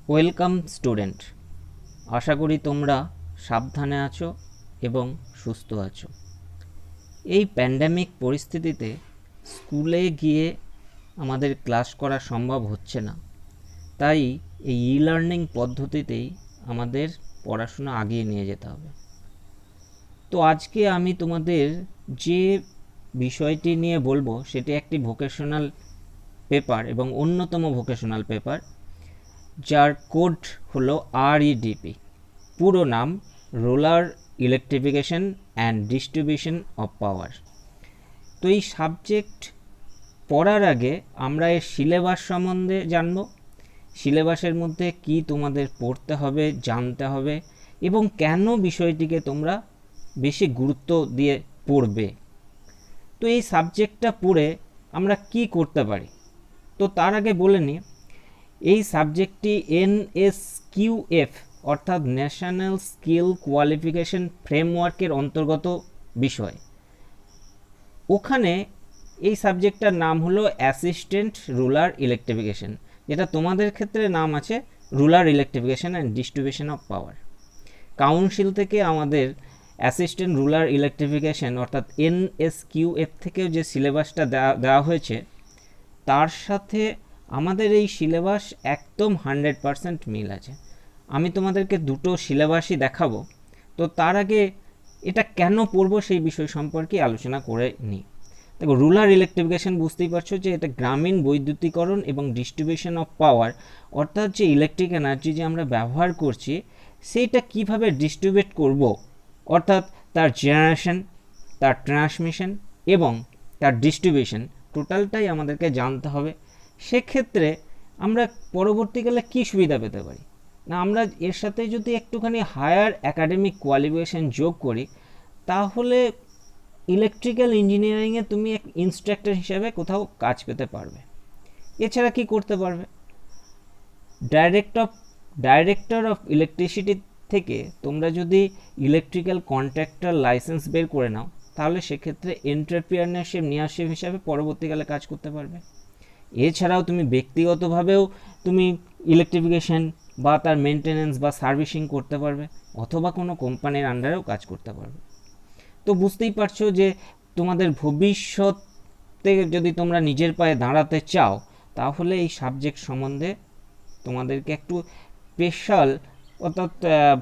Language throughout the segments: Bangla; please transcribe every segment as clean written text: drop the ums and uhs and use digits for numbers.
ওয়েলকাম স্টুডেন্ট, আশা করি তোমরা সাবধানে আছো এবং সুস্থ আছো। এই প্যান্ডেমিক পরিস্থিতিতে স্কুলে গিয়ে আমাদের ক্লাস করা সম্ভব হচ্ছে না, তাই এই ই-লার্নিং পদ্ধতিতেই আমাদের পড়াশোনা আগিয়ে নিয়ে যেতে হবে। তো আজকে আমি তোমাদের যে বিষয়টি নিয়ে বলবো সেটি একটি ভোকেশনাল পেপার এবং অন্যতম ভোকেশনাল পেপার, যার কোড হলো REDP, পুরো নাম rural electrification and distribution of power. তো এই সাবজেক্ট পড়ার আগে আমরা এর সিলেবাস সম্বন্ধে জানব, সিলেবাসের মধ্যে কি তোমাদের পড়তে হবে, জানতে হবে এবং কেন বিষয়টিকে তোমরা বেশি গুরুত্ব দিয়ে পড়বে। তো এই সাবজেক্টটা পড়ে আমরা কি করতে পারি, তো তার আগে বলে নিই এই সাবজেক্টটি NSQF অর্থাৎ ন্যাশনাল স্কিল কোয়ালিফিকেশন ফ্রেমওয়ার্কের অন্তর্গত বিষয়। ওখানে এই সাবজেক্টটার নাম হলো অ্যাসিস্ট্যান্ট রুরাল ইলেকট্রিফিকেশন, যেটা তোমাদের ক্ষেত্রে নাম আছে rural electrification and distribution of power. Council থেকে আমাদের অ্যাসিস্ট্যান্ট রুরাল ইলেকট্রিফিকেশন অর্থাৎ NSQF থেকেও যে সিলেবাসটা দেওয়া হয়েছে তার সাথে আমাদের এই সিলেবাস একদম 100% মিল আছে। আমি তোমাদেরকে দুটো সিলেবাসই দেখাবো। তো তার আগে এটা কেন পড়বো সেই বিষয় সম্পর্কে আলোচনা করে নিই। দেখো, রুরাল ইলেকট্রিফিকেশন বুঝতেই পারছো যে এটা গ্রামীণ বৈদ্যুতিকরণ এবং ডিস্ট্রিবিউশন অফ পাওয়ার, অর্থাৎ যে ইলেকট্রিক এনার্জি যে আমরা ব্যবহার করছি সেইটা কিভাবে ডিস্ট্রিবিউট করব, অর্থাৎ তার জেনারেশন, তার ট্রান্সমিশন এবং তার ডিস্ট্রিবিউশন টোটালটাই আমাদেরকে জানতে হবে। সেক্ষেত্রে আমরা পরবর্তীকালে কি সুবিধা পেতে পারি না, আমরা এর সাথে যদি একটুখানি হায়ার একাডেমিক কোয়ালিফিকেশন যোগ করি তাহলে ইলেকট্রিক্যাল ইঞ্জিনিয়ারিংয়ে তুমি এক ইনস্ট্রাক্টর হিসাবে কোথাও কাজ পেতে পারবে। এছাড়া কি করতে পারবে, ডাইরেক্টর অফ ইলেকট্রিসিটি থেকে তোমরা যদি ইলেকট্রিক্যাল কন্ট্রাক্টর লাইসেন্স বের করে নাও তাহলে সেক্ষেত্রে এন্টারপ্রেনারশিপ নিয়ারশিপ হিসাবে পরবর্তীকালে কাজ করতে পারবে। এছাড়াও তুমি ব্যক্তিগতভাবেও তুমি ইলেকট্রিফিকেশন বা তার মেনটেনেন্স বা সার্ভিসিং করতে পারবে, অথবা কোনো কোম্পানির আন্ডারেও কাজ করতে পারবে। তো বুঝতেই পারছো যে তোমাদের ভবিষ্যতে যদি তোমরা নিজের পায়ে দাঁড়াতে চাও তাহলে এই সাবজেক্ট সম্বন্ধে তোমাদেরকে একটু স্পেশাল অর্থাৎ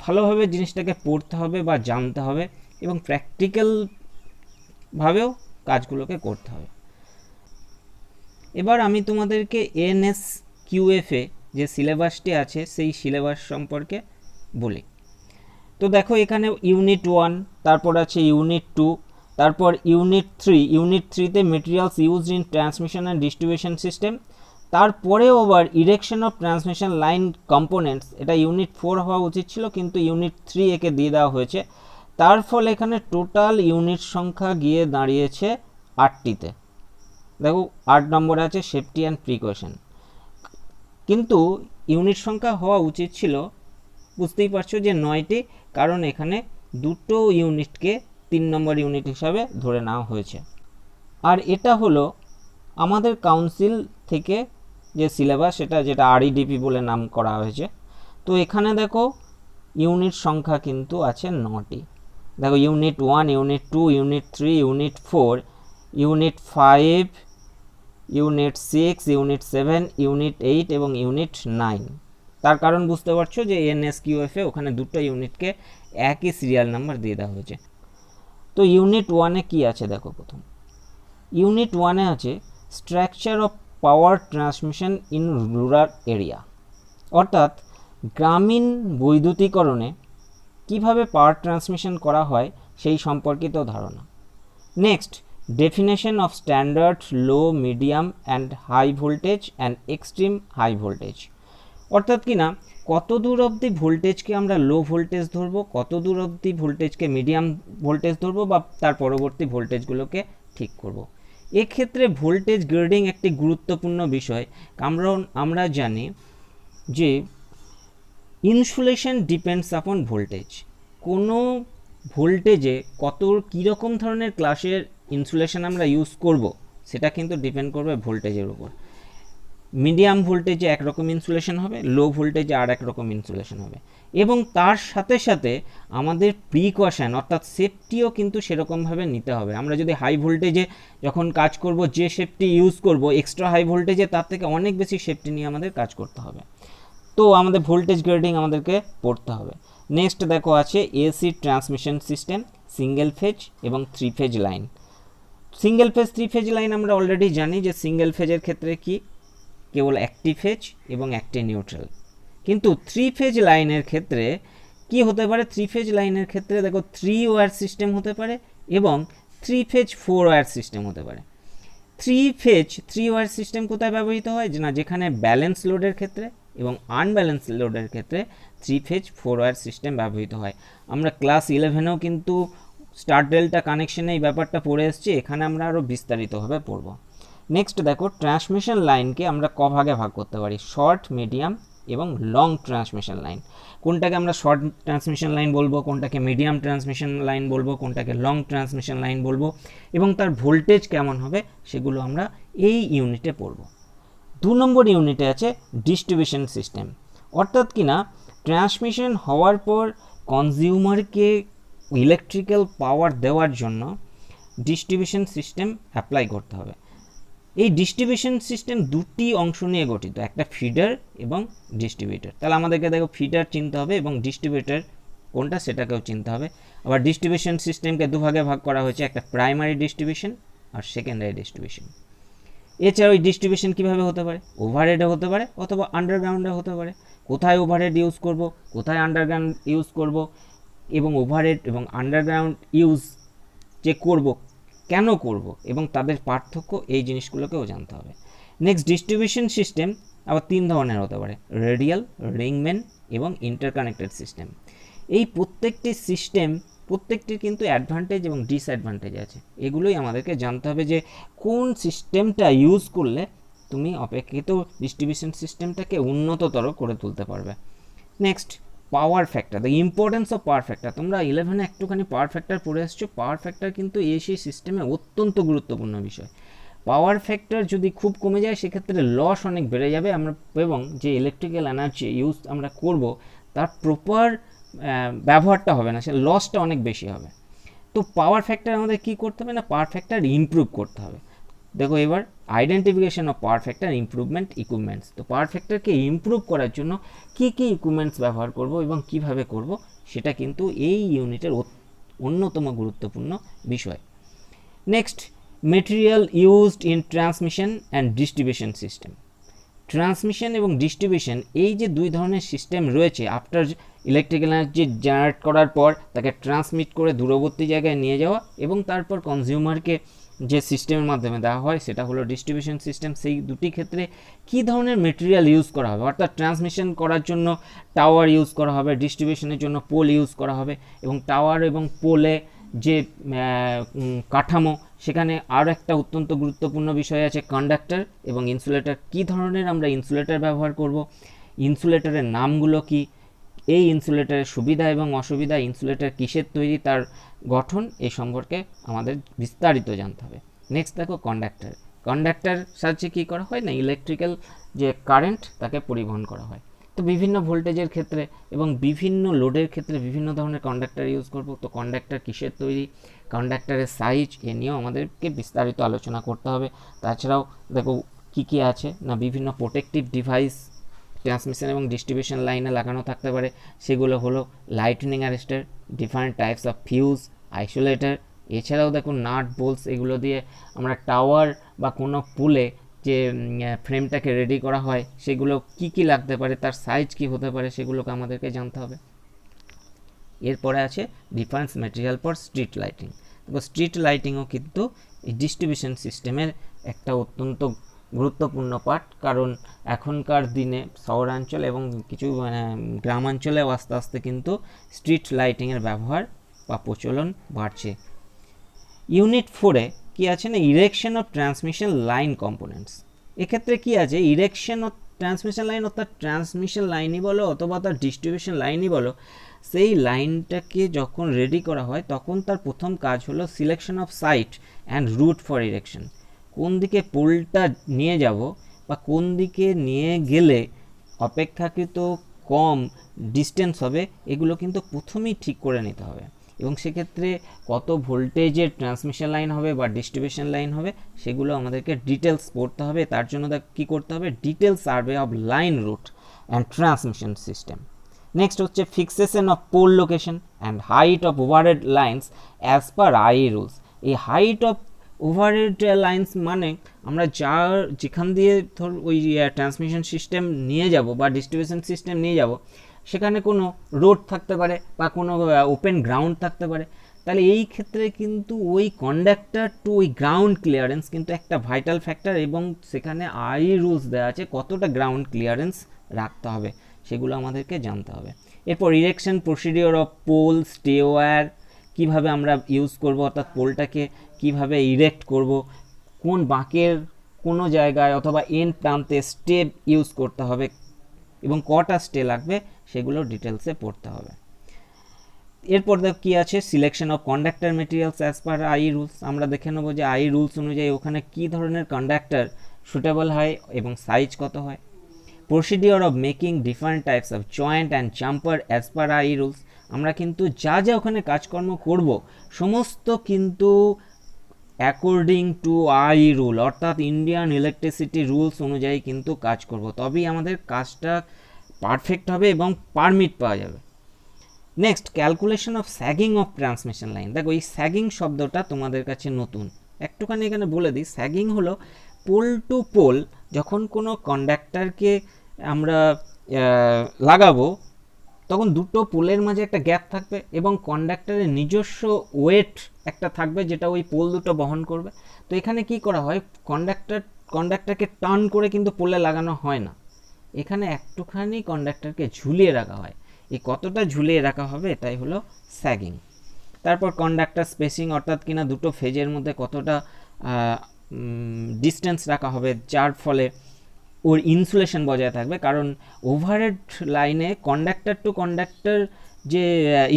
ভালোভাবে জিনিসটাকে পড়তে হবে বা জানতে হবে এবং প্র্যাকটিক্যালভাবেও কাজগুলোকে করতে হবে। এবার আমি তোমাদেরকে NSQF-এ যে সিলেবাসটি আছে সেই সিলেবাস সম্পর্কে বলি। তো দেখো, এখানে ইউনিট 1, তারপর আছে ইউনিট 2, তারপর ইউনিট 3। ইউনিট 3তে materials used in transmission and distribution system, তারপরেও আবার erection of transmission line components, এটা ইউনিট 4 হওয়া উচিত ছিল কিন্তু ইউনিট 3 একে দিয়ে দেওয়া হয়েছে। তার ফলে এখানে টোটাল ইউনিট সংখ্যা গিয়ে দাঁড়িয়েছে 8টিতে। দেখো 8 নম্বরে আছে সেফটি অ্যান্ড প্রিকশন, কিন্তু ইউনিট সংখ্যা হওয়া উচিত ছিল বুঝতেই পারছো যে 9টি, কারণ এখানে দুটো ইউনিটকে 3 নম্বর ইউনিট হিসাবে ধরে নেওয়া হয়েছে। আর এটা হলো আমাদের কাউন্সিল থেকে যে সিলেবাস সেটা, যেটা REDP বলে নাম করা হয়েছে। তো এখানে দেখো ইউনিট সংখ্যা কিন্তু আছে 9টি। দেখো unit 1, unit 2, unit 3, unit 4, unit 5, unit 6, unit 7, unit 8 এবং ইউনিট 9। তার কারণ বুঝতে পারছো যে NSQF-এ ওখানে দুটো ইউনিটকে একই সিরিয়াল নাম্বার দিয়ে দেওয়া হয়েছে। তো ইউনিট 1-এ কি আছে দেখো, প্রথম ইউনিট 1-এ আছে structure of power transmission in rural area, অর্থাৎ গ্রামীণ বৈদ্যুতিকরণে কিভাবে পাওয়ার ট্রান্সমিশন করা হয় সেই সম্পর্কিত ধারণা। Next, definition of standard low, medium and high voltage and extreme high voltage, অর্থাৎ কি না কত দূর অবধি ভোল্টেজকে আমরা লো ভোল্টেজ ধরবো, কত দূর অবধি ভোল্টেজকে মিডিয়াম ভোল্টেজ ধরবো বা তার পরবর্তী ভোল্টেজগুলোকে ঠিক করব। এক্ষেত্রে ভোল্টেজ গ্রেডিং একটি গুরুত্বপূর্ণ বিষয়, কারণ আমরা জানি যে ইনসুলেশন ডিপেন্ডস আপন ভোল্টেজ। কোনো ভোল্টেজে কীরকম ধরনের ক্লাসের ইনসুলেশন আমরা ইউজ করব সেটা কিন্তু ডিপেন্ড করবে ভোল্টেজের উপর। মিডিয়াম ভোল্টেজে একরকম ইনসুলেশন হবে, লো ভোল্টেজে আর একরকম ইনসুলেশন হবে, এবং তার সাথে সাথে আমাদের প্রিকশন অর্থাৎ সেফটিও কিন্তু সেরকমভাবে নিতে হবে। আমরা যদি হাই ভোল্টেজে যখন কাজ করব, যে সেফটি ইউজ করব এক্সট্রা হাই ভোল্টেজে, তার থেকে অনেক বেশি সেফটি নিয়ে আমাদের কাজ করতে হবে। তো আমাদের ভোল্টেজ গ্রেডিং আমাদেরকে পড়তে হবে। নেক্সট দেখো আছে AC transmission system, single phase এবং 3 phase line. Single phase 3 phase line আমরা অলরেডি জানি যে সিঙ্গেল ফেজের ক্ষেত্রে কি কেবল একটি ফেজ এবং একটি নিউট্রাল, কিন্তু 3 ফেজ লাইনের ক্ষেত্রে কি হতে পারে? 3 ফেজ লাইনের ক্ষেত্রে দেখো 3 ওয়্যার সিস্টেম হতে পারে এবং 3 ফেজ 4 ওয়্যার সিস্টেম হতে পারে। 3 ফেজ 3 ওয়্যার সিস্টেম কোথায় ব্যবহৃত হয়? না, যেখানে ব্যালেন্স লোডের ক্ষেত্রে এবং আনব্যালেন্স লোডের ক্ষেত্রে 3 ফেজ 4 ওয়্যার সিস্টেম ব্যবহৃত হয়। আমরা ক্লাস 11এও কিন্তু স্টার ডেল্টা কানেকশনে এই ব্যাপারটা পড়ে এসেছি, এখানে আমরা আরও বিস্তারিতভাবে পড়ব। নেক্সট দেখো ট্রান্সমিশন লাইনকে আমরা ক ভাগে ভাগ করতে পারি? শর্ট, মিডিয়াম এবং লং ট্রান্সমিশন লাইন। কোনটাকে আমরা শর্ট ট্রান্সমিশন লাইন বলবো, কোনটাকে মিডিয়াম ট্রান্সমিশন লাইন বলবো, কোনটাকে লং ট্রান্সমিশন লাইন বলবো, এবং তার ভোল্টেজ কেমন হবে সেগুলো আমরা এই ইউনিটে পড়ব। 2 নম্বর ইউনিটে আছে ডিস্ট্রিবিউশন সিস্টেম, অর্থাৎ কিনা ট্রান্সমিশন হওয়ার পর কনজিউমারকে ইলেকট্রিক্যাল পাওয়ার দেওয়ার জন্য ডিস্ট্রিবিউশন সিস্টেম অ্যাপ্লাই করতে হবে। এই ডিস্ট্রিবিউশন সিস্টেম দুটি অংশ নিয়ে গঠিত, একটা ফিডার এবং ডিস্ট্রিবিউটর। তাহলে আমাদেরকে দেখো ফিডার চিনতে হবে এবং ডিস্ট্রিবিউটর কোনটা সেটাকেও চিনতে হবে। আবার ডিস্ট্রিবিউশন সিস্টেমকে দুভাগে ভাগ করা হয়েছে, একটা প্রাইমারি ডিস্ট্রিবিউশন আর সেকেন্ডারি ডিস্ট্রিবিউশন। এছাড়া ওই ডিস্ট্রিবিউশন কীভাবে হতে পারে? ওভারহেডে হতে পারে অথবা আন্ডারগ্রাউন্ডে হতে পারে। কোথায় ওভারহেড ইউজ করব, কোথায় আন্ডারগ্রাউন্ড ইউজ করব, এবং ওভারহেড এবং আন্ডারগ্রাউন্ড ইউজ যে করব কেন করব এবং তাদের পার্থক্য, এই জিনিসগুলোকেও জানতে হবে। নেক্সট ডিস্ট্রিবিউশন সিস্টেম আবার 3 ধরনের হতে পারে, রেডিয়াল, রিংম্যান এবং ইন্টারকানেক্টেড সিস্টেম। এই প্রত্যেকটি সিস্টেম প্রত্যেকটির কিন্তু অ্যাডভান্টেজ এবং ডিসঅ্যাডভান্টেজ আছে, এগুলোই আমাদেরকে জানতে হবে যে কোন সিস্টেমটা ইউজ করলে তুমি অপেক্ষিত ডিস্ট্রিবিউশন সিস্টেমটাকে উন্নততর করে তুলতে পারবে। Next power factor, the importance of power factor. তোমরা 11-এ একটুখানি পাওয়ার ফ্যাক্টর পড়ে এসছো। পাওয়ার ফ্যাক্টর কিন্তু এসি সিস্টেমে অত্যন্ত গুরুত্বপূর্ণ বিষয়। পাওয়ার ফ্যাক্টর যদি খুব কমে যায় সেক্ষেত্রে লস অনেক বেড়ে যাবে আমরা, এবং যে ইলেকট্রিক্যাল এনার্জি ইউজ আমরা করব তার প্রপার ব্যবহারটা হবে না, সে লসটা অনেক বেশি হবে। তো পাওয়ার ফ্যাক্টর আমাদের কী করতে হবে? না, পাওয়ার ফ্যাক্টর ইমপ্রুভ করতে হবে। দেখো এবার identification of power factor, improvement, equipments. তো পাওয়ার ফ্যাক্টরকে ইমপ্রুভ করার জন্য কী কী ইকুইপমেন্টস ব্যবহার করব এবং কিভাবে করব সেটা কিন্তু এই ইউনিটের অন্যতম গুরুত্বপূর্ণ বিষয়। Next material used in transmission and distribution system. Transmission এবং ডিস্ট্রিবিউশন এই যে 2 ধরনের সিস্টেম রয়েছে, আফটার ইলেকট্রিক্যাল এনার্জি জেনারেট করার পর তাকে ট্রান্সমিট করে দূরবর্তী জায়গায় নিয়ে যাওয়া এবং তারপর কনজিউমারকে যে সিস্টেমের মাধ্যমে দেওয়া হয় সেটা হলো ডিস্ট্রিবিউশন সিস্টেম। সেই দুটি ক্ষেত্রে কী ধরনের মেটেরিয়াল ইউজ করা হবে? অর্থাৎ ট্রান্সমিশন করার জন্য টাওয়ার ইউজ করা হবে, ডিস্ট্রিবিউশনের জন্য পোল ইউজ করা হবে, এবং টাওয়ার এবং পোলে যে কাঠামো সেখানে আরও একটা অত্যন্ত গুরুত্বপূর্ণ বিষয় আছে কন্ডাক্টর এবং ইনসুলেটর। কী ধরনের আমরা ইনসুলেটর ব্যবহার করব, ইনসুলেটরের নামগুলো কি, এই ইনসুলেটরের সুবিধা এবং অসুবিধা, ইনসুলেটর কিসের তৈরি, তার গঠন, এই সম্পর্কে আমাদের বিস্তারিত জানতে হবে। নেক্সট দেখো কন্ডাক্টর। কন্ডাক্টর সাহায্যে কী করা হয়? না, ইলেকট্রিক্যাল যে কারেন্ট তাকে পরিবহন করা হয়। তো বিভিন্ন ভোল্টেজের ক্ষেত্রে এবং বিভিন্ন লোডের ক্ষেত্রে বিভিন্ন ধরনের কন্ডাক্টর ইউজ করব। তো কন্ডাক্টর কিসের তৈরি, কন্ডাক্টরের সাইজ, এ নিয়েও আমাদেরকে বিস্তারিত আলোচনা করতে হবে। তাছাড়াও দেখো কী কী আছে না, বিভিন্ন প্রোটেক্টিভ ডিভাইস ট্রান্সমিশন এবং ডিস্ট্রিবিউশন লাইনে লাগানো থাকতে পারে। সেগুলো হলো lightning arrester, different types of fuse, isolator. এছাড়াও দেখুন নাট বোল্টস, এগুলো দিয়ে আমরা টাওয়ার বা কোনো পুলে যে ফ্রেমটাকে রেডি করা হয় সেগুলো কি কি লাগতে পারে, তার সাইজ কি হতে পারে, সেগুলোকে আমাদেরকে জানতে হবে। এরপরে আছে difference material for street lighting. দেখো স্ট্রিট লাইটিংও কিন্তু এই ডিস্ট্রিবিউশন সিস্টেমের একটা অত্যন্ত গুরুত্বপূর্ণ পার্ট, কারণ এখনকার দিনে শহরাঞ্চল এবং কিছু গ্রামাঞ্চলেও আস্তে আস্তে কিন্তু স্ট্রিট লাইটিংয়ের ব্যবহার বা প্রচলন বাড়ছে। ইউনিট 4-এ কী আছে না, erection of transmission line components. এক্ষেত্রে কী আছে, ইরেকশন অফ ট্রান্সমিশন লাইন, অর্থাৎ ট্রান্সমিশন লাইনই বলো অথবা তার ডিস্ট্রিবিউশন লাইনই বলো, সেই লাইনটাকে যখন রেডি করা হয় তখন তার প্রথম কাজ হলো selection of site and route for erection. কোন দিকে পোলটা নিয়ে যাব বা কোন দিকে নিয়ে গেলে অপেক্ষাকৃত কম ডিস্টেন্স হবে, এগুলো কিন্তু প্রথমেই ঠিক করে নিতে হবে। এবং সেক্ষেত্রে কত ভোল্টেজের ট্রান্সমিশন লাইন হবে বা ডিস্ট্রিবিউশন লাইন হবে সেগুলো আমাদেরকে ডিটেলস পড়তে হবে। তার জন্য কী করতে হবে, detail survey of line route and transmission system. Next হচ্ছে fixation of pole location and height of overhead lines as per I rules. এই হাইট অফ ওভারহেড লাইন্স মানে আমরা যেখান দিয়ে ধর ওই ট্রান্সমিশন সিস্টেম নিয়ে যাব বা ডিস্ট্রিবিউশন সিস্টেম নিয়ে যাব, সেখানে কোনো রোড থাকতে পারে বা কোনো ওপেন গ্রাউন্ড থাকতে পারে, তাহলে এই ক্ষেত্রে কিন্তু ওই কন্ডাক্টর টু ওই গ্রাউন্ড ক্লিয়ারেন্স কিন্তু একটা ভাইটাল ফ্যাক্টর, এবং সেখানে আই রুলস দেওয়া আছে কতটা গ্রাউন্ড ক্লিয়ারেন্স রাখতে হবে সেগুলো আমাদেরকে জানতে হবে। এরপর erection procedure of pole stay wire, কীভাবে আমরা ইউজ করব, অর্থাৎ পোলটাকে কীভাবে ইরেক্ট করব, কোন বাঁকের কোনো জায়গায় অথবা এন্ড প্রান্তে স্টেপ ইউজ করতে হবে এবং কটা স্টে লাগবে সেগুলো ডিটেলসে পড়তে হবে। এরপর কী আছে, selection of conductor materials as per I rules. আমরা দেখে নেবো যে আই রুলস অনুযায়ী ওখানে কী ধরনের কন্ডাক্টর সুটেবল হয় এবং সাইজ কত হয়। Procedure of making different types of joint and jumper as per I rules. আমরা কিন্তু যা যা ওখানে কাজকর্ম করব সমস্ত কিন্তু অ্যাকর্ডিং টু আই রুল, অর্থাৎ ইন্ডিয়ান ইলেকট্রিসিটি রুলস অনুযায়ী কিন্তু কাজ করব, তবেই আমাদের কাজটা পারফেক্ট হবে এবং পারমিট পাওয়া যাবে। Next, calculation of sagging of transmission line. দেখো এই স্যাগিং শব্দটা তোমাদের কাছে নতুন, একটুখানি এখানে বলে দিই। স্যাগিং হলো পোল টু পোল যখন কোনো কন্ডাক্টরকে আমরা লাগাবো তখন দুটো পোলের মাঝে একটা গ্যাপ থাকবে এবং কন্ডাক্টরের নিজস্ব ওয়েট একটা থাকবে যেটা ওই পোল দুটো বহন করবে। তো এখানে কি করা হয়, কন্ডাক্টরকে টার্ন করে কিন্তু পোলে লাগানো হয় না, এখানে একটুখানি কন্ডাক্টরকে ঝুলিয়ে রাখা হয়। এই কতটা ঝুলিয়ে রাখা হবে এটাই হলো স্যাগিং। তারপর কন্ডাক্টর স্পেসিং, অর্থাৎ কিনা দুটো ফেজের মধ্যে কতটা ডিস্টেন্স রাখা হবে যার ফলে ওর ইনসুলেশন বজায় থাকবে, কারণ ওভারহেড লাইনে কন্ডাক্টর টু কন্ডাক্টর যে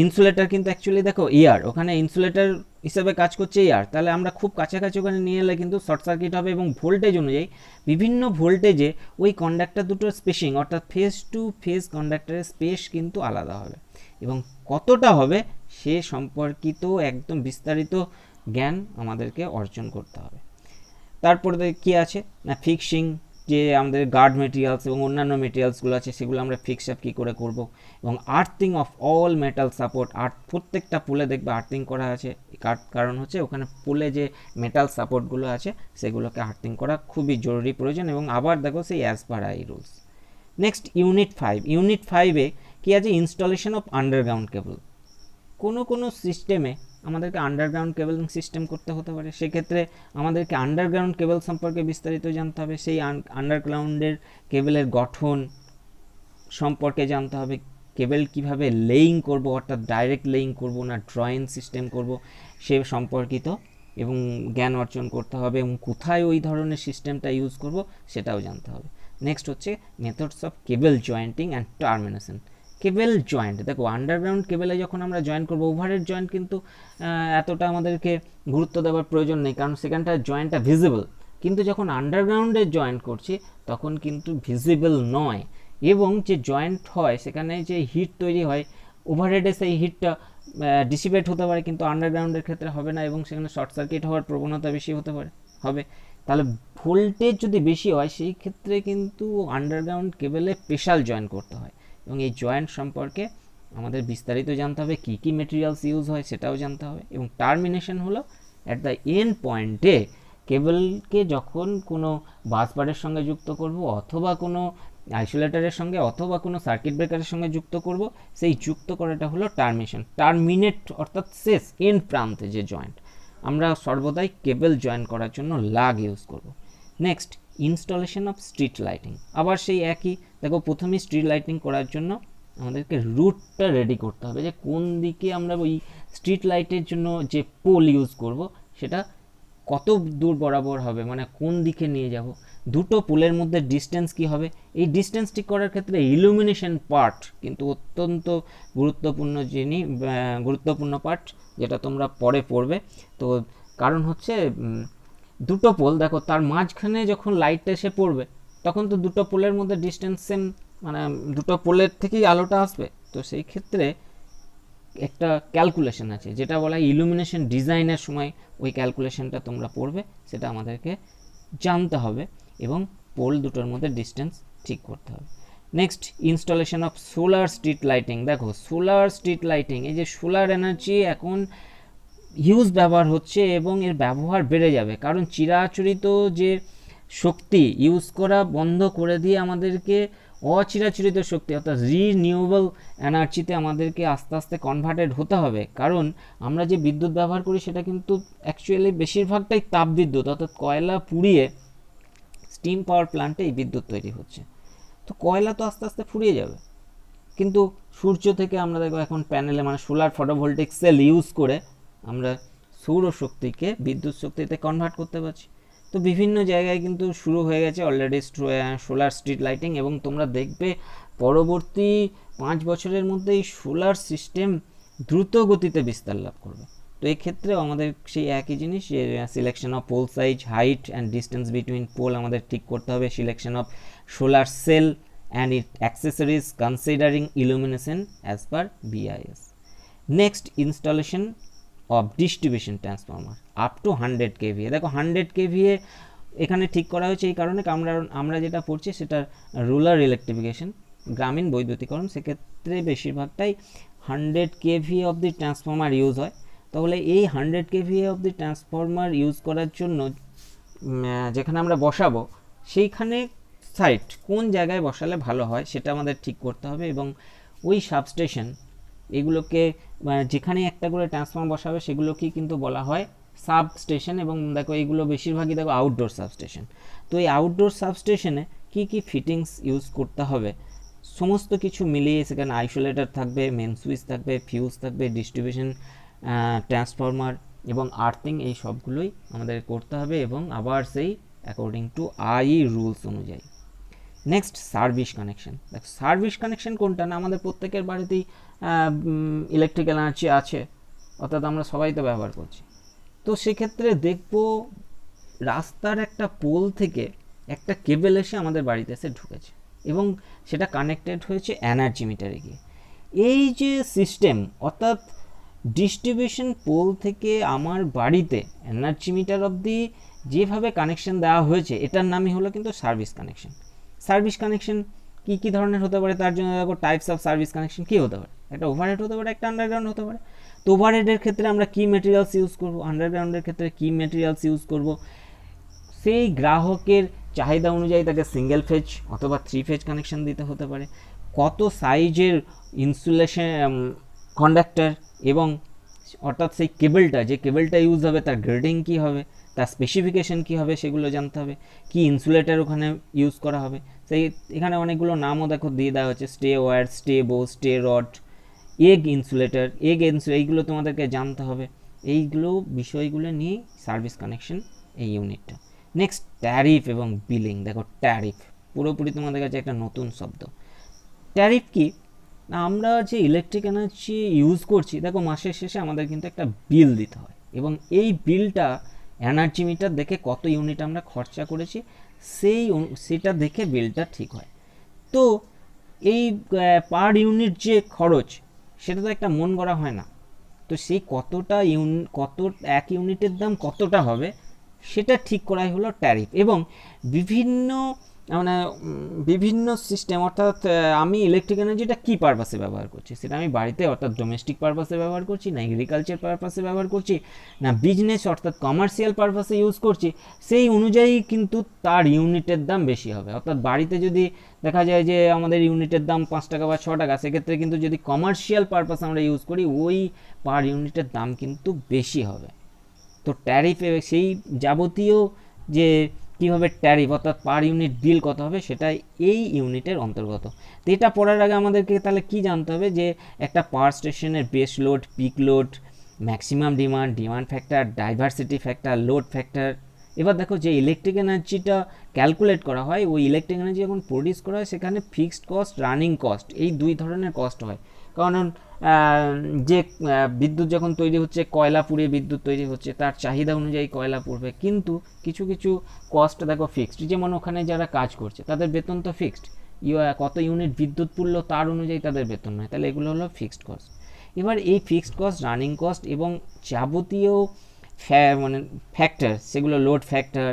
ইনসুলেটর কিন্তু অ্যাকচুয়ালি দেখো এয়ার, ওখানে ইনসুলেটর হিসেবে কাজ করছে এয়ার, তাহলে আমরা খুব কাছাকাছি ওখানে নিয়ে এলে কিন্তু শর্ট সার্কিট হবে এবং ভোল্টেজ অনুযায়ী বিভিন্ন ভোল্টেজে ওই কন্ডাক্টর দুটোর স্পেসিং অর্থাৎ ফেজ টু ফেজ কন্ডাক্টরের স্পেস কিন্তু আলাদা হবে এবং কতটা হবে সে সম্পর্কিত একদম বিস্তারিত জ্ঞান আমাদেরকে অর্জন করতে হবে। তারপরে কী আছে না, ফিক্সিং, যে আমাদের গার্ড মেটেরিয়ালস এবং অন্যান্য মেটেরিয়ালসগুলো আছে সেগুলো আমরা ফিক্স আপ কী করে করব, এবং earthing of all metal support. প্রত্যেকটা পোলে দেখবে আর্থিং করা আছে, কারণ হচ্ছে ওখানে পোলে যে মেটাল সাপোর্টগুলো আছে সেগুলোকে আর্থিং করা খুবই জরুরি প্রয়োজন। এবং আবার দেখো সেই as per I rules. Next unit 5। Unit 5-এ কী আছে, ইনস্টলেশন অফ আন্ডারগ্রাউন্ড কেবল। কোনো সিস্টেমে আমাদেরকে আন্ডারগ্রাউন্ড কেবলিং সিস্টেম করতে হতে পারে, সেক্ষেত্রে আমাদেরকে আন্ডারগ্রাউন্ড কেবল সম্পর্কে বিস্তারিত জানতে হবে, সেই আন্ডারগ্রাউন্ডের কেবলের গঠন সম্পর্কে জানতে হবে, কেবল কিভাবে লেইং করব, অর্থাৎ ডাইরেক্ট লেইং করব না ড্রয়িং সিস্টেম করব সে সম্পর্কিত এবং জ্ঞান অর্জন করতে হবে, এবং কোথায় ওই ধরনের সিস্টেমটা ইউজ করব সেটাও জানতে হবে। নেক্সট হচ্ছে methods of cable jointing and termination. Cable joint, দেখো আন্ডারগ্রাউন্ড কেবলে যখন আমরা জয়েন্ট করবো, ওভারহেড জয়েন্ট কিন্তু এতটা আমাদেরকে গুরুত্ব দেওয়ার প্রয়োজন নেই, কারণ সেখানটা জয়েন্টটা ভিজিবল, কিন্তু যখন আন্ডারগ্রাউন্ডে জয়েন্ট করছি তখন কিন্তু ভিজিবল নয়, এবং যে জয়েন্ট হয় সেখানে যে হিট তৈরি হয় ওভারহেডে সেই হিটটা ডিসিপেট হতে পারে, কিন্তু আন্ডারগ্রাউন্ডের ক্ষেত্রে হবে না এবং সেখানে শর্ট সার্কিট হওয়ার প্রবণতা বেশি হতে পারে হবে। তাহলে ভোল্টেজ যদি বেশি হয় সেই ক্ষেত্রে কিন্তু আন্ডারগ্রাউন্ড কেবলে স্পেশাল জয়েন্ট করতে হয়, এবং এই জয়েন্ট সম্পর্কে আমাদের বিস্তারিত জানতে হবে, কী কী মেটেরিয়ালস ইউজ হয় সেটাও জানতে হবে। এবং টার্মিনেশন হলো অ্যাট দ্য এন্ড পয়েন্টে কেবলকে যখন কোনো বাসবারের সঙ্গে যুক্ত করব অথবা কোনো আইসোলেটারের সঙ্গে অথবা কোনো সার্কিট ব্রেকারের সঙ্গে যুক্ত করব, সেই যুক্ত করাটা হলো টার্মিনেশন। টার্মিনেট অর্থাৎ শেষ, এন্ড প্রান্তে যে জয়েন্ট, আমরা সর্বদাই কেবল জয়েন করার জন্য লাগ ইউজ করব। Next, installation of street lighting. আবার সেই একই, দেখো প্রথমে স্ট্রিট লাইটিং করার জন্য আমাদেরকে রুটটা রেডি করতে হবে, যে কোন দিকে আমরা ওই স্ট্রিট লাইটের জন্য যে পোল ইউজ করব সেটা কত দূর বরাবর হবে, মানে কোন দিকে নিয়ে যাব, দুটো পোলের মধ্যে ডিস্টেন্স কি হবে। এই ডিস্টেন্স ঠিক করার ক্ষেত্রে ইলুমিনেশন পার্ট কিন্তু অত্যন্ত গুরুত্বপূর্ণ পার্ট, যেটা তোমরা পরে পড়বে। তো কারণ হচ্ছে দুটো পোল, দেখো তার মাঝখানে যখন লাইটটা এসে পড়বে তখন তো দুটো পোলের মধ্যে ডিস্টেন্স সেম, মানে দুটো পোলের থেকেই আলোটা আসবে। তো সেই ক্ষেত্রে একটা ক্যালকুলেশন আছে যেটা বলা হয় ইলুমিনেশন ডিজাইনের সময় ওই ক্যালকুলেশনটা তোমরা পড়বে, সেটা আমাদেরকে জানতে হবে এবং পোল দুটোর মধ্যে ডিস্টেন্স ঠিক করতে হবে। Next, installation of solar street lighting. দেখো সোলার স্ট্রিট লাইটিং, এই যে সোলার এনার্জি এখন হিউজ ব্যবহার হচ্ছে এবং এর ব্যবহার বেড়ে যাবে, কারণ চিরাচরিত যে শক্তি ইউজ করা বন্ধ করে দিয়ে আমাদেরকে অচিরাচরিত শক্তি অর্থাৎ রিনিউয়েবল এনার্জিতে আমাদেরকে আস্তে আস্তে কনভার্টেড হতে হবে। কারণ আমরা যে বিদ্যুৎ ব্যবহার করি সেটা কিন্তু অ্যাকচুয়ালি বেশিরভাগটাই তাপবিদ্যুৎ, অর্থাৎ কয়লা পুড়িয়ে স্টিম পাওয়ার প্ল্যান্টে এই বিদ্যুৎ তৈরি হচ্ছে। তো কয়লা তো আস্তে আস্তে ফুরিয়ে যাবে, কিন্তু সূর্য থেকে আমরা দেখো এখন প্যানেলে মানে সোলার ফটোভোল্টিক সেল ইউজ করে আমরা সৌরশক্তিকে বিদ্যুৎ শক্তিতে কনভার্ট করতে পারছি। তো বিভিন্ন জায়গায় কিন্তু শুরু হয়ে গেছে অলরেডি সোলার স্ট্রিট লাইটিং, এবং তোমরা দেখবে পরবর্তী 5 বছরের মধ্যে এই সোলার সিস্টেম দ্রুত গতিতে বিস্তার লাভ করবে। তো এই ক্ষেত্রে আমাদের সেই একই জিনিস, যে selection of pole size, height and distance between pole আমাদের ঠিক করতে হবে, selection of solar cell and its accessories considering illumination as per BIS. Next, installation of distribution transformer up to 100 kVA। দেখো 100 kVA এখানে ঠিক করা হয়েছে এই কারণে আমরা যেটা পড়ছি সেটা রুরাল ইলেকট্রিফিকেশন, গ্রামীণ বৈদ্যুতিকরণ, সেক্ষেত্রে বেশিরভাগটাই 100 kVA of the transformer use হয়। তাহলে এই 100 kVA of the transformer use করার জন্য যেখানে আমরা বসাবো সেইখানে সাইট কোন জায়গায় বসালে ভালো হয় সেটা আমাদের ঠিক করতে হবে, এবং ওই সাবস্টেশন এগুলোকে যেখানে একটা করে ট্রান্সফর্মার বসাবে সেগুলোকেই কিন্তু বলা হয় সাবস্টেশন। এবং দেখো এইগুলো বেশিরভাগই দেখো আউটডোর সাবস্টেশন। তো এই আউটডোর সাবস্টেশনে কী কী ফিটিংস ইউজ করতে হবে সমস্ত কিছু মিলিয়ে সেখানে আইসোলেটর থাকবে, মেন সুইচ থাকবে, ফিউজ থাকবে, ডিস্ট্রিবিউশন ট্রান্সফর্মার এবং আর্থিং, এই সবগুলোই আমাদের করতে হবে এবং আবার সেই অ্যাকর্ডিং টু আই রুলস অনুযায়ী। Next, service connection. দেখ সার্ভিস কানেকশন কোনটা না, আমাদের প্রত্যেকের বাড়িতেই ইলেকট্রিক্যাল এনার্জি আছে, অর্থাৎ আমরা সবাই তো ব্যবহার করছি। তো সেক্ষেত্রে দেখব রাস্তার একটা পোল থেকে একটা কেবল এসে আমাদের বাড়িতে এসে ঢুকেছে এবং সেটা কানেক্টেড হয়েছে এনার্জি মিটারে গিয়ে। এই যে সিস্টেম, অর্থাৎ ডিস্ট্রিবিউশন পোল থেকে আমার বাড়িতে এনার্জি মিটার অবধি যেভাবে কানেকশন দেওয়া হয়েছে এটার নামই হলো কিন্তু সার্ভিস কানেকশন। সার্ভিস কানেকশন কী কী ধরনের হতে পারে, তার জন্য দেখো টাইপস অফ সার্ভিস কানেকশন কী হতে পারে, একটা ওভারহেড হতে পারে, একটা আন্ডারগ্রাউন্ড হতে পারে। তো ওভারহেডের ক্ষেত্রে আমরা কী মেটেরিয়ালস ইউজ করব, আন্ডারগ্রাউন্ডের ক্ষেত্রে কী মেটেরিয়ালস ইউজ করব, সেই গ্রাহকের চাহিদা অনুযায়ী তাকে সিঙ্গেল ফেজ অথবা 3 ফেজ কানেকশন দিতে হতে পারে, কত সাইজের ইনসুলেশন কন্ডাক্টর, এবং অর্থাৎ সেই কেবলটা যে কেবলটা ইউজ হবে তার গ্রেডিং কী হবে, তার স্পেসিফিকেশন কী হবে সেগুলো জানতে হবে, কি ইনসুলেটার ওখানে ইউজ করা হবে। সেই এখানে অনেকগুলো নামও দেখো দিয়ে দেওয়া হচ্ছে, স্টে ওয়্যার, স্টে বো, স্টে রড, এগ ইনসুলেটার, এইগুলো তোমাদেরকে জানতে হবে। এইগুলো বিষয়গুলো নিয়েই সার্ভিস কানেকশন এই ইউনিটটা। নেক্সট, ট্যারিফ এবং বিলিং। দেখো ট্যারিফ পুরোপুরি তোমাদের কাছে একটা নতুন শব্দ। ট্যারিফ কি না, আমরা যে ইলেকট্রিক এনার্জি ইউজ করছি দেখো মাসের শেষে আমাদের কিন্তু একটা বিল দিতে হয়, এবং এই বিলটা এনার্জি মিটার দেখে কত ইউনিট আমরা খরচা করেছি সেটা দেখে বিলটা ঠিক হয়। তো এই পার ইউনিট যে খরচ সেটা তো একটা মন করা হয় না, তো সেই এক ইউনিটের দাম কতটা হবে সেটা ঠিক করাই হলো ট্যারিফ। এবং বিভিন্ন সিস্টেম, অর্থাৎ আমি ইলেকট্রিক এনার্জিটা কী পারপাসে ব্যবহার করছি, সেটা আমি বাড়িতে অর্থাৎ ডোমেস্টিক পারপাসে ব্যবহার করছি, না এগ্রিকালচার পারপাসে ব্যবহার করছি, না বিজনেস অর্থাৎ কমার্শিয়াল পারপাসে ইউজ করছি, সেই অনুযায়ী কিন্তু তার ইউনিটের দাম বেশি হবে। অর্থাৎ বাড়িতে যদি দেখা যায় যে আমাদের ইউনিটের দাম 5 টাকা বা 6 টাকা, সেক্ষেত্রে কিন্তু যদি কমার্শিয়াল পারপাস আমরা ইউজ করি ওই পার ইউনিটের দাম কিন্তু বেশি হবে। তো ট্যারিফে সেই যাবতীয় যে কীভাবে ট্যারিফ অর্থাৎ পার ইউনিট বিল কত হবে সেটা এই ইউনিটের অন্তর্গত। তো এটা পড়ার আগে আমাদেরকে তাহলে কি জানতে হবে, যে একটা পাওয়ার স্টেশনের base load, pick load, maximum demand, demand factor, diversity factor, load factor, এবার দেখো যে ইলেকট্রিক এনার্জিটা ক্যালকুলেট করা হয়, ওই ইলেকট্রিক এনার্জি যখন প্রডিউস করা হয় সেখানে ফিক্সড কস্ট, রানিং কস্ট, এই দুই ধরনের কস্ট হয়। কারণ যে বিদ্যুৎ যখন তৈরি হচ্ছে, কয়লা পুড়িয়ে বিদ্যুৎ তৈরি হচ্ছে, তার চাহিদা অনুযায়ী কয়লা পুড়বে, কিন্তু কিছু কিছু কস্ট দেখো ফিক্সড, যেমন ওখানে যারা কাজ করছে তাদের বেতন তো ফিক্সড, কত ইউনিট বিদ্যুৎ পুড়লো তার অনুযায়ী তাদের বেতন নয়, তাহলে এগুলো হলো ফিক্সড কস্ট। এবার এই ফিক্সড কস্ট, রানিং কস্ট এবং যাবতীয় মানে ফ্যাক্টর, সেগুলো লোড ফ্যাক্টর,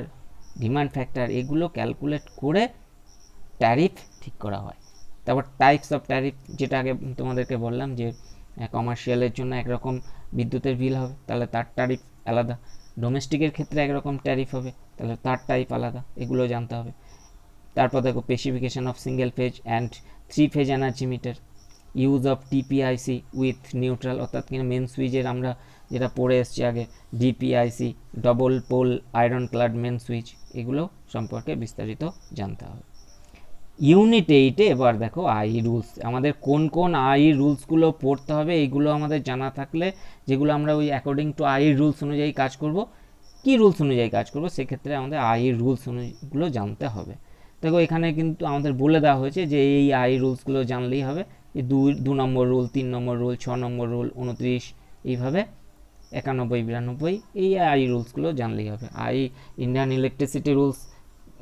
ডিমান্ড ফ্যাক্টর, এগুলো ক্যালকুলেট করে ট্যারিফ ঠিক করা হয়। তারপর টাইপস অফ ট্যারিফ, যেটা আগে তোমাদেরকে বললাম যে কমার্শিয়ালের জন্য একরকম বিদ্যুতের বিল হবে, তাহলে তার ট্যারিফ আলাদা, ডোমেস্টিকের ক্ষেত্রে একরকম ট্যারিফ হবে, তাহলে তার টাইপ আলাদা, এগুলো জানতে হবে। তারপর দেখো specification of single phase and three phase energy meter, use of TPIC with neutral, অর্থাৎ কিনা মেন সুইচের আমরা যেটা পড়ে এসছি আগে, DPIC, double pole iron clad main switch, এগুলো সম্পর্কে বিস্তারিত জানতে হবে। ইউনিট 8-এ এবার দেখো আই রুলস, আমাদের কোন কোন আই রুলসগুলো পড়তে হবে, এইগুলো আমাদের জানা থাকলে, যেগুলো আমরা ওই অ্যাকর্ডিং টু আই রুলস অনুযায়ী কাজ করব, কি রুলস অনুযায়ী কাজ করব, সেক্ষেত্রে আমাদের আই রুলস গুলো জানতে হবে। দেখো এখানে কিন্তু আমাদের বলে দেওয়া হয়েছে যে এই আই রুলসগুলো জানলেই হবে, এই 2 নম্বর রুল, 3 নম্বর রুল, 6 নম্বর রুল, 29, এইভাবে 91, 92, এই আই রুলসগুলো জানলেই হবে। ইন্ডিয়ান ইলেকট্রিসিটি রুলস,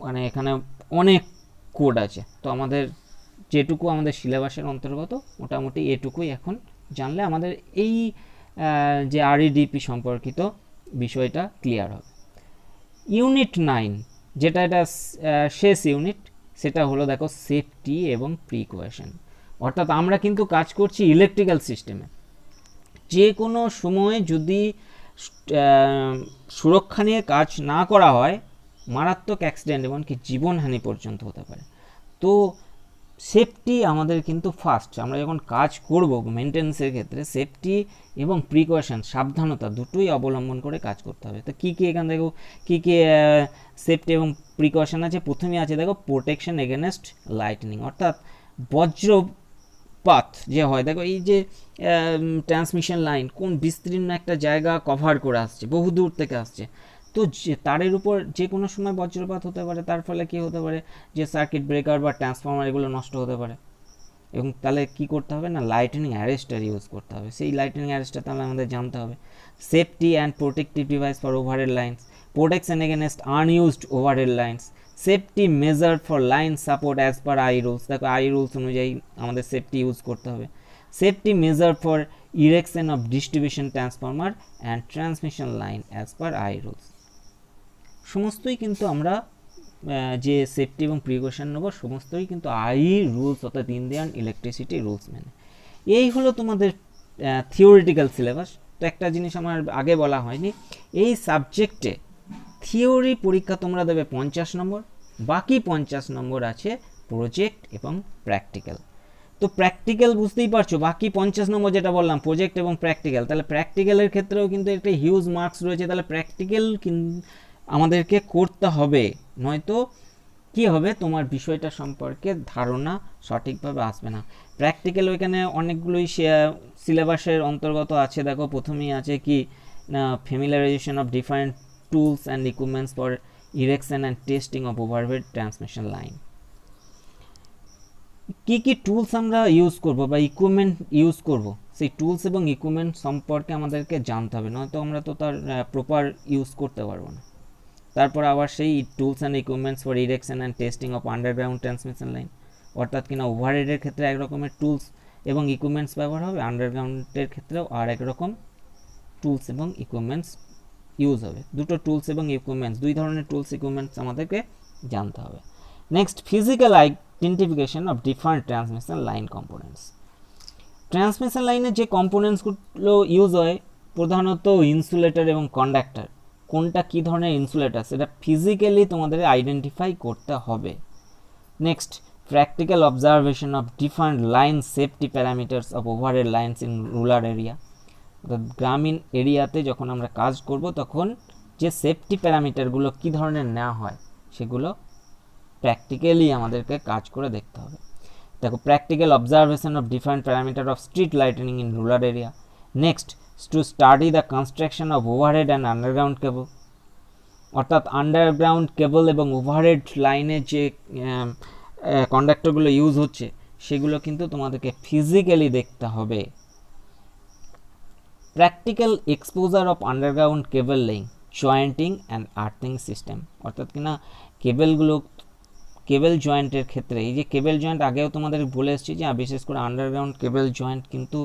মানে এখানে অনেক কোড আছে, তো আমাদের যেটুকু আমাদের সিলেবাসের অন্তর্গত মোটামুটি এটুকুই এখন জানলে আমাদের এই যে আরইডিপি সম্পর্কিত বিষয়টা ক্লিয়ার হবে। ইউনিট 9, যেটা এটা শেষ ইউনিট, সেটা হলো দেখো সেফটি এবং প্রিকশন। অর্থাৎ আমরা কিন্তু কাজ করছি ইলেকট্রিক্যাল সিস্টেমে, যে কোনো সময় যদি সুরক্ষা নিয়ে কাজ না করা হয়, মারাত্মক অ্যাক্সিডেন্ট এমনকি জীবনহানি পর্যন্ত হতে পারে। তো সেফটি আমাদের কিন্তু ফার্স্ট, আমরা যখন কাজ করব মেনটেন্সের ক্ষেত্রে সেফটি এবং প্রিকশন, সাবধানতা দুটোই অবলম্বন করে কাজ করতে হবে। তো কী কী এখানে দেখো কী কী সেফটি এবং প্রিকশন আছে। প্রথমে আছে দেখো প্রোটেকশন এগেনস্ট লাইটনিং, অর্থাৎ বজ্রপাত যে হয়, দেখো এই যে ট্রান্সমিশন লাইন কোন বিস্তীর্ণ একটা জায়গা কভার করে আসছে, বহু দূর থেকে আসছে, তো তারের উপর যে কোনো সময় বজ্রপাত হতে পারে, তার ফলে কি হতে পারে যে সার্কিট ব্রেকার বা ট্রান্সফর্মার এগুলো নষ্ট হতে পারে, এবং তাহলে কি করতে হবে না, লাইটনিং অ্যারেস্টার ইউজ করতে হবে। সেই লাইটনিং অ্যারেস্টার তাহলে আমাদের জানতে হবে। Safety and protective device for overhead lines, protection against unused overhead lines, safety measure for line support as per I rules, দেখো আই রুলস অনুযায়ী আমাদের সেফটি ইউজ করতে হবে। Safety measure for erection of distribution transformer and transmission line as per I rules, সমস্তই কিন্তু আমরা যে সেফটি এবং প্রিকশন নেব সমস্তই কিন্তু আই রুলস অর্থাৎ ইন্ডিয়ান ইলেকট্রিসিটি রুলস মেনে। এই হলো তোমাদের থিওরিটিক্যাল সিলেবাস। তো একটা জিনিস আমার আগে বলা হয়নি, এই সাবজেক্টে থিওরি পরীক্ষা তোমরা দেবে 50 নম্বর, বাকি 50 নম্বর আছে প্রজেক্ট এবং প্র্যাকটিক্যাল। তো প্র্যাকটিক্যাল বুঝতেই পারছো, বাকি 50 নম্বর যেটা বললাম প্রজেক্ট এবং প্র্যাকটিক্যাল, তাহলে প্র্যাকটিক্যালের ক্ষেত্রেও কিন্তু একটা হিউজ মার্কস রয়েছে, তাহলে প্র্যাকটিক্যাল আমাদেরকে করতে হবে, নয়তো কি হবে, তোমার বিষয়টা সম্পর্কে ধারণা সঠিকভাবে আসবে না। প্র্যাকটিক্যাল ওইখানে অনেকগুলোই সিলেবাসের অন্তর্গত আছে। দেখো প্রথমেই আছে কি না, familiarisation of different tools and equipments for erection and testing of overhead transmission line. কি কি টুলস আমরা ইউজ করব বা ইকুইপমেন্ট ইউজ করব, সেই টুলস এবং ইকুইপমেন্ট সম্পর্কে আমাদেরকে জানতে হবে, নয়তো আমরা তো তার প্রপার ইউজ করতে পারবো না। তারপর আবার সেই tools and equipments for erection and testing of underground transmission line, অর্থাৎ কিনা ওভারহেডের ক্ষেত্রে একরকমের টুলস এবং ইকুইপমেন্টস ব্যবহার হবে, আন্ডারগ্রাউন্ডের ক্ষেত্রেও আর একরকম টুলস এবং ইকুইপমেন্টস ইউজ হবে। দুটো টুলস এবং ইকুইপমেন্টস, দুই ধরনের টুলস ইকুইপমেন্টস আমাদেরকে জানতে হবে। Next, physical identification of different transmission line components. Transmission লাইনের যে কম্পোনেন্টসগুলো ইউজ হয় প্রধানত ইনসুলেটর এবং কন্ডাক্টর, কোনটা কী ধরনের ইনসুলেটর সেটা ফিজিক্যালি তোমাদের আইডেন্টিফাই করতে হবে। Next, practical observation of different line safety parameters of overhead lines in rural area, অর্থাৎ গ্রামীণ এরিয়াতে যখন আমরা কাজ করব তখন যে সেফটি প্যারামিটারগুলো কী ধরনের নেওয়া হয় সেগুলো প্র্যাকটিক্যালি আমাদেরকে কাজ করে দেখতে হবে। দেখো, practical observation of different parameter of street lightning in rural area. Next, to study the construction of overhead and underground cable. অর্থাৎ আন্ডারগ্রাউন্ড কেবল এবং ওভারহেড লাইনের যে কন্ডাক্টরগুলো ইউজ হচ্ছে সেগুলো কিন্তু তোমাদেরকে ফিজিক্যালি দেখতে হবে। Practical exposure of underground cable laying, jointing and earthing system, অর্থাৎ কিনা কেবল জয়েন্টের ক্ষেত্রে, এই যে কেবল জয়েন্ট আগেও তোমাদের বলে এসেছি যে বিশেষ করে আন্ডারগ্রাউন্ড কেবল জয়েন্ট কিন্তু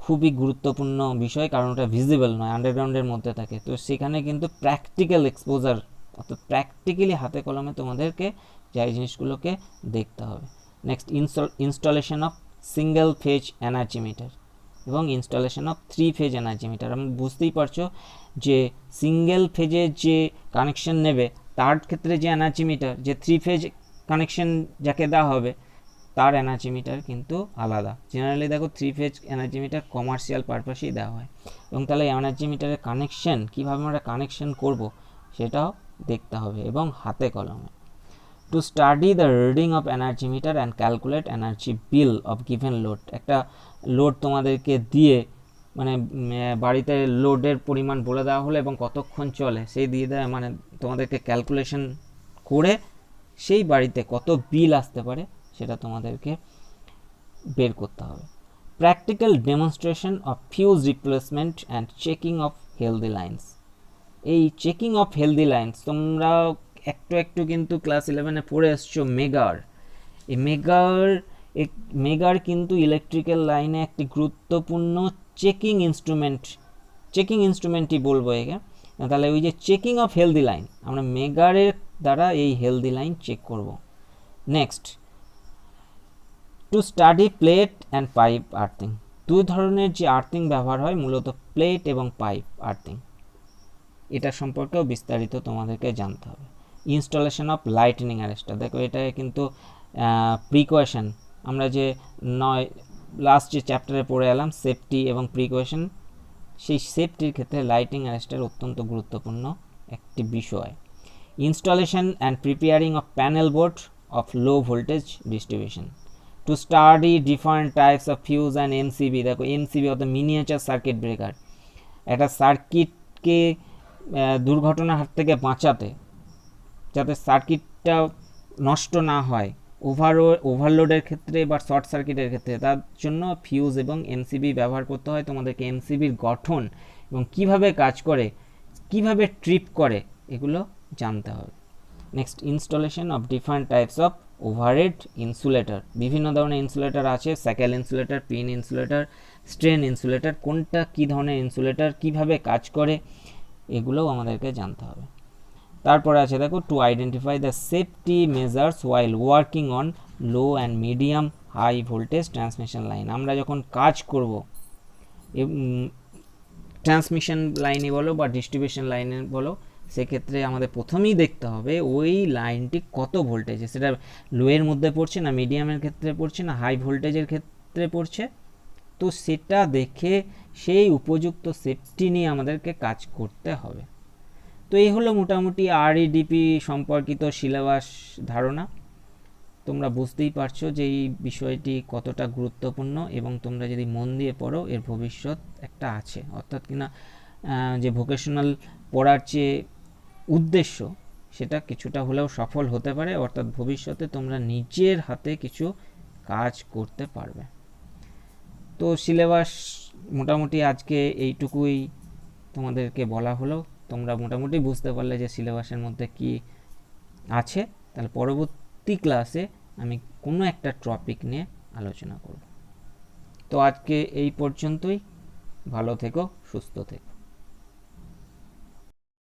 খুবই গুরুত্বপূর্ণ বিষয়, কারণ ওটা ভিজিবল নয়, আন্ডারগ্রাউন্ডের মধ্যে থাকে। তো সেখানে কিন্তু প্র্যাকটিক্যাল এক্সপোজার অর্থাৎ প্র্যাকটিক্যালি হাতে কলমে তোমাদেরকে যাই জিনিসগুলোকে দেখতে হবে। Next installation of single phase energy meter এবং installation of 3 phase energy meter. আমি বুঝতেই পারছো যে সিঙ্গেল ফেজের যে কানেকশন নেবে তার ক্ষেত্রে যে এনার্জি মিটার, যে 3 ফেজ কানেকশন যাকে দেওয়া হবে তার এনার্জি মিটার কিন্তু আলাদা। জেনারেলি দেখো 3 ফেজ এনার্জি মিটার কমার্শিয়াল পারপাসেই দেওয়া হয়, এবং তাহলে এনার্জি মিটারের কানেকশন কীভাবে আমরা কানেকশন করব সেটাও দেখতে হবে এবং হাতে কলমে। To study the reading of energy meter and calculate energy bill of given load, একটা লোড তোমাদেরকে দিয়ে মানে বাড়িতে লোডের পরিমাণ বলে দেওয়া হলো এবং কতক্ষণ চলে সেই দিয়ে দেয়, মানে তোমাদেরকে ক্যালকুলেশন করে সেই বাড়িতে কত বিল আসতে পারে সেটা তোমাদেরকে বের করতে হবে। Practical demonstration of fuse replacement and checking of healthy lines. এই চেকিং অফ হেলদি লাইন্স তোমরা একটু কিন্তু ক্লাস 11-এ পড়ে এসছো মেগার। এই মেগার কিন্তু ইলেকট্রিক্যাল লাইনে একটি গুরুত্বপূর্ণ চেকিং ইনস্ট্রুমেন্টই বলবো একে। তাহলে ওই যে চেকিং অফ হেলদি লাইন, আমরা মেগারের দ্বারা এই হেলদি লাইন চেক করব। Next, to study plate and pipe earthing. দুই ধরনের যে আর্থিং ব্যবহার হয় মূলত প্লেট এবং পাইপ আর্থিং, এটা সম্পর্কেও বিস্তারিত তোমাদেরকে জানতে হবে। ইনস্টলেশন অফ লাইটনিং অ্যারেস্টার, দেখো এটা কিন্তু প্রিকশন, আমরা যে লাস্ট যে চ্যাপ্টারে পড়ে এলাম সেফটি এবং প্রিকশন, সেই সেফটির ক্ষেত্রে লাইটিং অ্যারেস্টার অত্যন্ত গুরুত্বপূর্ণ একটি বিষয়। Installation and preparing of panel board of low voltage distribution. To study different types of fuse and MCB, দেখো এমসিবি অর্থাৎ মিনিয়েচার সার্কিট ব্রেকার, একটা সার্কিটকে দুর্ঘটনার হাত থেকে বাঁচাতে, যাতে সার্কিটটা নষ্ট না হয় ওভারলোডের ক্ষেত্রে বা শর্ট সার্কিটের ক্ষেত্রে, তার জন্য ফিউজ এবং এমসিবি ব্যবহার করতে হয়। তোমাদেরকে এমসিবির গঠন এবং কিভাবে কাজ করে, কিভাবে ট্রিপ করে, এগুলো জানতে হবে। Next, installation of different types of overhead insulator. বিভিন্ন ধরনের ইনসুলেটর আছে, shackle insulator, pin insulator, strain insulator, কোনটা কী ধরনের ইনসুলেটর, কিভাবে কাজ করে, এগুলোও আমাদেরকে জানতে হবে। তারপরে আছে দেখো, to identify the safety measures while working on low and medium high voltage transmission line. আমরা যখন কাজ করব ট্রান্সমিশন লাইনে বলো বা ডিস্ট্রিবিউশন লাইনে বলো, সেক্ষেত্রে আমাদের প্রথমেই দেখতে হবে ওই লাইনটি কত ভোল্টেজে, সেটা লোয়ের মধ্যে পড়ছে না মিডিয়ামের ক্ষেত্রে পড়ছে না হাই ভোল্টেজের ক্ষেত্রে পড়ছে, তো সেটা দেখে সেই উপযুক্ত সেফটি নিয়ে আমাদেরকে কাজ করতে হবে। তো এই হলো মোটামুটি আরইডিপি সম্পর্কিত সিলেবাস ধারণা। তোমরা বুঝতেই পারছো যে এই বিষয়টি কতটা গুরুত্বপূর্ণ, এবং তোমরা যদি মন দিয়ে পড়ো এর ভবিষ্যৎ একটা আছে, অর্থাৎ কিনা যে ভোকেশনাল পড়ার যে উদ্দেশ্য সেটা কিছুটা হলেও সফল হতে পারে, অর্থাৎ ভবিষ্যতে তোমরা নিজের হাতে কিছু কাজ করতে পারবে। তো সিলেবাস মোটামুটি আজকে এইটুকুই তোমাদেরকে বলা হলো, তোমরা মোটামুটি বুঝতে পারলে যে সিলেবাসের মধ্যে কি আছে। তাহলে পরবর্তী ক্লাসে আমি কোনো একটা টপিক নিয়ে আলোচনা করব। তো আজকে এই পর্যন্তই, ভালো থেকো, সুস্থ থেকো।